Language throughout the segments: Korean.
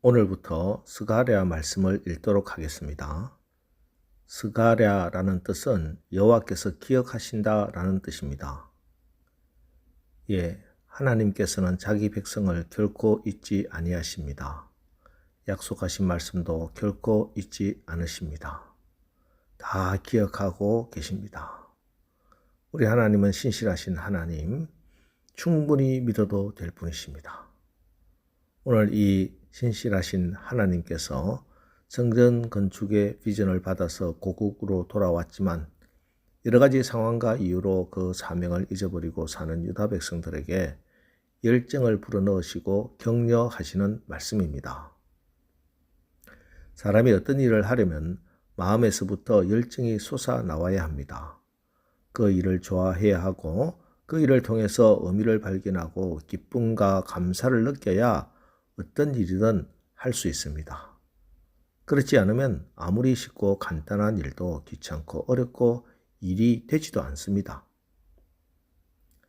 오늘부터 스가랴 말씀을 읽도록 하겠습니다. 스가랴라는 뜻은 여호와께서 기억하신다라는 뜻입니다. 하나님께서는 자기 백성을 결코 잊지 아니하십니다. 약속하신 말씀도 결코 잊지 않으십니다. 다 기억하고 계십니다. 우리 하나님은 신실하신 하나님, 충분히 믿어도 될 분이십니다. 오늘 이 신실하신 하나님께서 성전 건축의 비전을 받아서 고국으로 돌아왔지만 여러 가지 상황과 이유로 그 사명을 잊어버리고 사는 유다 백성들에게 열정을 불어넣으시고 격려하시는 말씀입니다. 사람이 어떤 일을 하려면 마음에서부터 열정이 솟아나와야 합니다. 그 일을 좋아해야 하고 그 일을 통해서 의미를 발견하고 기쁨과 감사를 느껴야 어떤 일이든 할 수 있습니다. 그렇지 않으면 아무리 쉽고 간단한 일도 귀찮고 어렵고 일이 되지도 않습니다.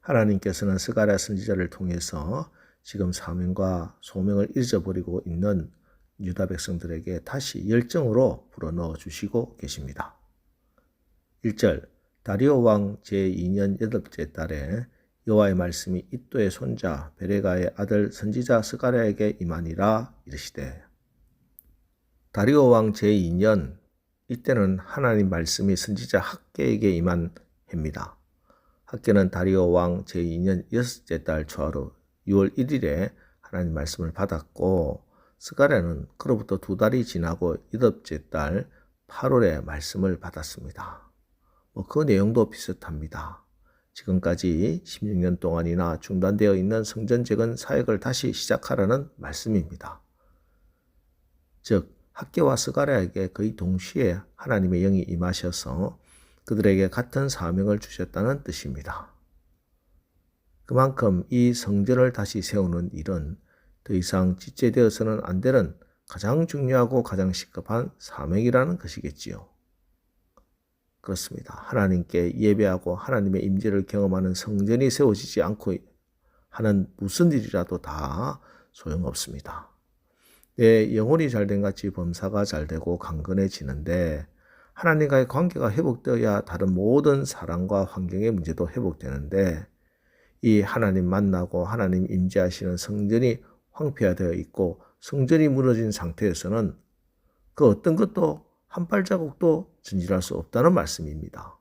하나님께서는 스가랴 선지자를 통해서 지금 사명과 소명을 잊어버리고 있는 유다 백성들에게 다시 열정으로 불어넣어 주시고 계십니다. 1절 다리오 왕 제2년 8째 달에 여호와의 말씀이 이도의 손자 베레가의 아들 선지자 스가랴에게 임하니라 이르시되. 다리오 왕 제2년, 이때는 하나님 말씀이 선지자 학개에게 임한 해입니다. 학개는 다리오 왕 제2년 6째 달 초하루 6월 1일에 하나님 말씀을 받았고, 스가랴는 그로부터 2달이 지나고 8째 달 8월에 말씀을 받았습니다. 그 내용도 비슷합니다. 지금까지 16년 동안이나 중단되어 있는 성전 재건 사역을 다시 시작하라는 말씀입니다. 즉 학개와 스가랴에게 거의 동시에 하나님의 영이 임하셔서 그들에게 같은 사명을 주셨다는 뜻입니다. 그만큼 이 성전을 다시 세우는 일은 더 이상 지체되어서는 안 되는 가장 중요하고 가장 시급한 사명이라는 것이겠지요. 그렇습니다. 하나님께 예배하고 하나님의 임재를 경험하는 성전이 세워지지 않고 하는 무슨 일이라도 다 소용없습니다. 내 영혼이 잘된 같이 범사가 잘되고 강건해지는데 하나님과의 관계가 회복되어야 다른 모든 사랑과 환경의 문제도 회복되는데 이 하나님 만나고 하나님 임재하시는 성전이 황폐화되어 있고 성전이 무너진 상태에서는 그 어떤 것도 한 발자국도 전진할 수 없다는 말씀입니다.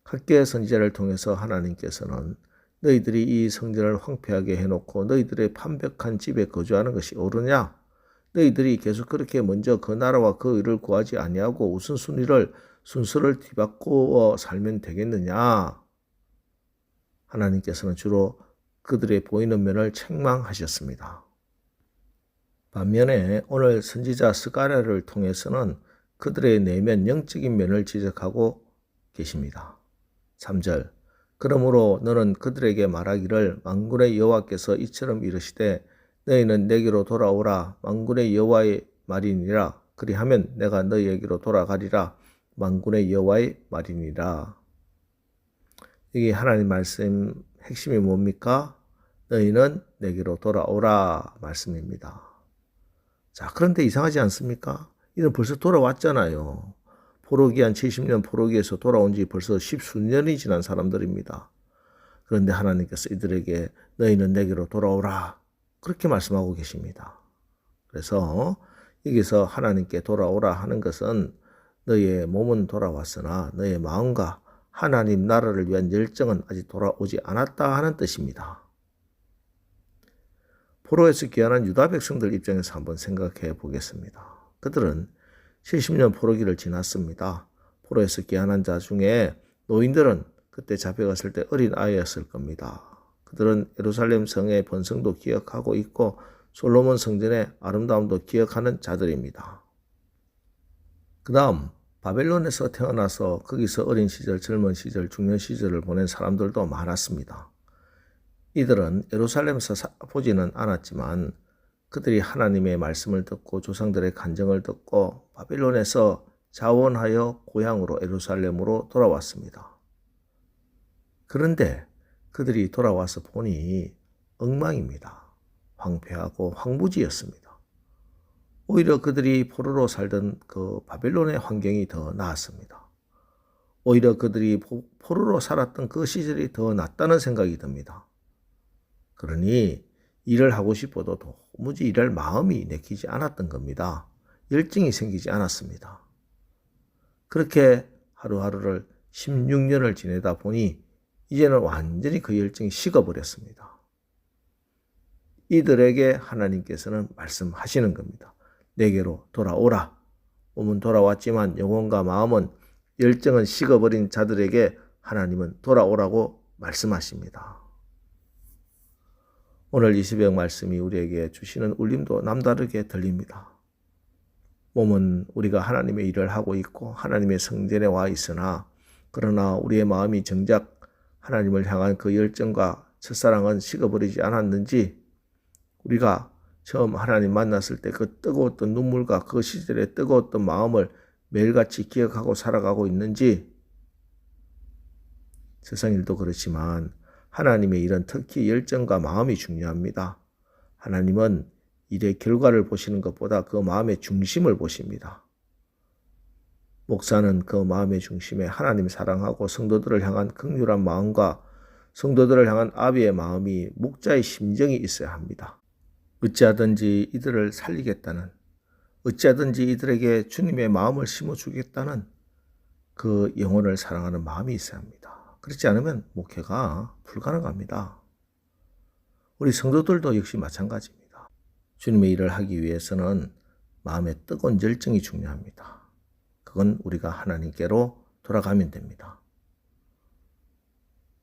학개 선지자를 통해서 하나님께서는 너희들이 이 성전을 황폐하게 해놓고 너희들의 판벽한 집에 거주하는 것이 옳으냐? 너희들이 계속 그렇게 먼저 그 나라와 그 의를 구하지 아니하고 우선순위를 순서를 뒤바꾸어 살면 되겠느냐? 하나님께서는 주로 그들의 보이는 면을 책망하셨습니다. 반면에 오늘 선지자 스가랴를 통해서는 그들의 내면 영적인 면을 지적하고 계십니다. 3절 그러므로 너는 그들에게 말하기를 만군의 여호와께서 이처럼 이르시되 너희는 내게로 돌아오라 만군의 여호와의 말이니라 그리하면 내가 너희에게로 돌아가리라 만군의 여호와의 말이니라. 여기 하나님 말씀 핵심이 뭡니까? 너희는 내게로 돌아오라 말씀입니다. 자, 그런데 이상하지 않습니까? 이는 벌써 돌아왔잖아요. 포로기 한 70년 포로기에서 돌아온 지 벌써 10수년이 지난 사람들입니다. 그런데 하나님께서 이들에게 너희는 내게로 돌아오라 그렇게 말씀하고 계십니다. 그래서 여기서 하나님께 돌아오라 하는 것은 너희의 몸은 돌아왔으나 너희의 마음과 하나님 나라를 위한 열정은 아직 돌아오지 않았다 하는 뜻입니다. 포로에서 귀환한 유다 백성들 입장에서 한번 생각해 보겠습니다. 그들은 70년 포로기를 지났습니다. 포로에서 귀환한 자 중에 노인들은 그때 잡혀갔을 때 어린 아이였을 겁니다. 그들은 예루살렘 성의 번성도 기억하고 있고 솔로몬 성전의 아름다움도 기억하는 자들입니다. 그 다음 바벨론에서 태어나서 거기서 어린 시절, 젊은 시절, 중년 시절을 보낸 사람들도 많았습니다. 이들은 예루살렘에서 보지는 않았지만 그들이 하나님의 말씀을 듣고 조상들의 간증을 듣고 바빌론에서 자원하여 고향으로 예루살렘으로 돌아왔습니다. 그런데 그들이 돌아와서 보니 엉망입니다. 황폐하고 황무지였습니다. 오히려 그들이 포로로 살던 그 바벨론의 환경이 더 나았습니다. 오히려 그들이 포로로 살았던 그 시절이 더 낫다는 생각이 듭니다. 그러니 일을 하고 싶어도 도무지 일할 마음이 내키지 않았던 겁니다. 열정이 생기지 않았습니다. 그렇게 하루하루를 16년을 지내다 보니 이제는 완전히 그 열정이 식어버렸습니다. 이들에게 하나님께서는 말씀하시는 겁니다. 내게로 돌아오라. 몸은 돌아왔지만 영혼과 마음은, 열정은 식어버린 자들에게 하나님은 돌아오라고 말씀하십니다. 오늘 이 새벽 말씀이 우리에게 주시는 울림도 남다르게 들립니다. 몸은 우리가 하나님의 일을 하고 있고 하나님의 성전에 와 있으나, 그러나 우리의 마음이 정작 하나님을 향한 그 열정과 첫사랑은 식어버리지 않았는지, 우리가 처음 하나님 만났을 때 그 뜨거웠던 눈물과 그 시절의 뜨거웠던 마음을 매일같이 기억하고 살아가고 있는지, 세상 일도 그렇지만 하나님의 일은 특히 열정과 마음이 중요합니다. 하나님은 일의 결과를 보시는 것보다 그 마음의 중심을 보십니다. 목사는 그 마음의 중심에 하나님 사랑하고 성도들을 향한 긍휼한 마음과 성도들을 향한 아비의 마음이, 목자의 심정이 있어야 합니다. 어찌하든지 이들을 살리겠다는, 어찌하든지 이들에게 주님의 마음을 심어주겠다는 그 영혼을 사랑하는 마음이 있어야 합니다. 그렇지 않으면 목회가 불가능합니다. 우리 성도들도 역시 마찬가지입니다. 주님의 일을 하기 위해서는 마음의 뜨거운 열정이 중요합니다. 그건 우리가 하나님께로 돌아가면 됩니다.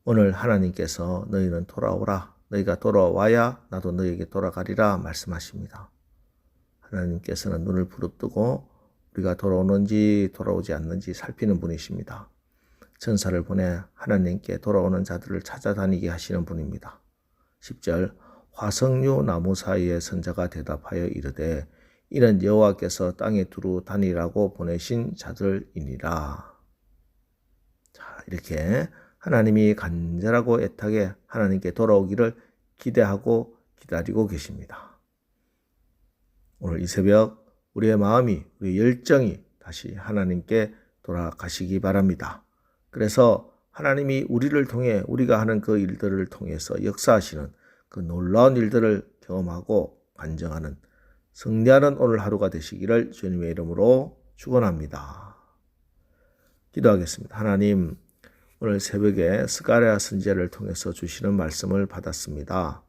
오늘 하나님께서 너희는 돌아오라. 너희가 돌아와야 나도 너희에게 돌아가리라 말씀하십니다. 하나님께서는 눈을 부릅뜨고 우리가 돌아오는지 돌아오지 않는지 살피는 분이십니다. 천사를 보내 하나님께 돌아오는 자들을 찾아다니게 하시는 분입니다. 10절, 화석류 나무 사이에 선자가 대답하여 이르되 이는 여호와께서 땅에 두루 다니라고 보내신 자들이니라. 자, 이렇게 하나님이 간절하고 애타게 하나님께 돌아오기를 기대하고 기다리고 계십니다. 오늘 이 새벽 우리의 마음이, 우리의 열정이 다시 하나님께 돌아가시기 바랍니다. 그래서 하나님이 우리를 통해, 우리가 하는 그 일들을 통해서 역사하시는 그 놀라운 일들을 경험하고 간증하는 승리하는 오늘 하루가 되시기를 주님의 이름으로 축원합니다. 기도하겠습니다. 하나님, 오늘 새벽에 스가랴 선지자를 통해서 주시는 말씀을 받았습니다.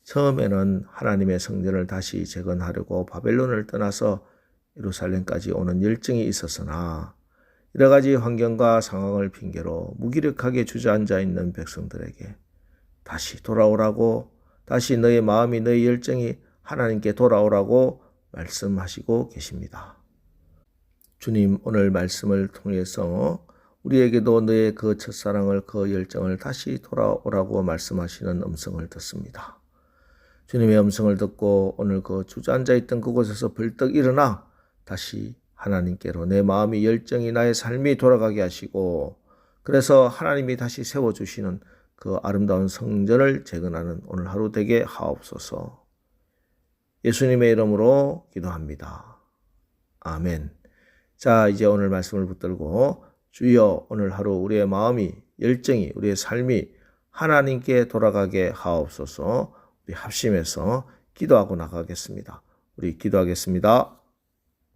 처음에는 하나님의 성전을 다시 재건하려고 바벨론을 떠나서 예루살렘까지 오는 열정이 있었으나, 여러 가지 환경과 상황을 핑계로 무기력하게 주저앉아 있는 백성들에게 다시 돌아오라고, 다시 너의 마음이, 너의 열정이 하나님께 돌아오라고 말씀하시고 계십니다. 주님, 오늘 말씀을 통해서 우리에게도 너의 그 첫사랑을, 그 열정을 다시 돌아오라고 말씀하시는 음성을 듣습니다. 주님의 음성을 듣고 오늘 그 주저앉아 있던 그곳에서 벌떡 일어나 다시 하나님께로 내 마음이, 열정이, 나의 삶이 돌아가게 하시고, 그래서 하나님이 다시 세워주시는 그 아름다운 성전을 재건하는 오늘 하루 되게 하옵소서. 예수님의 이름으로 기도합니다. 아멘. 자, 이제 오늘 말씀을 붙들고 주여, 오늘 하루 우리의 마음이, 열정이, 우리의 삶이 하나님께 돌아가게 하옵소서. 우리 합심해서 기도하고 나가겠습니다. 우리 기도하겠습니다.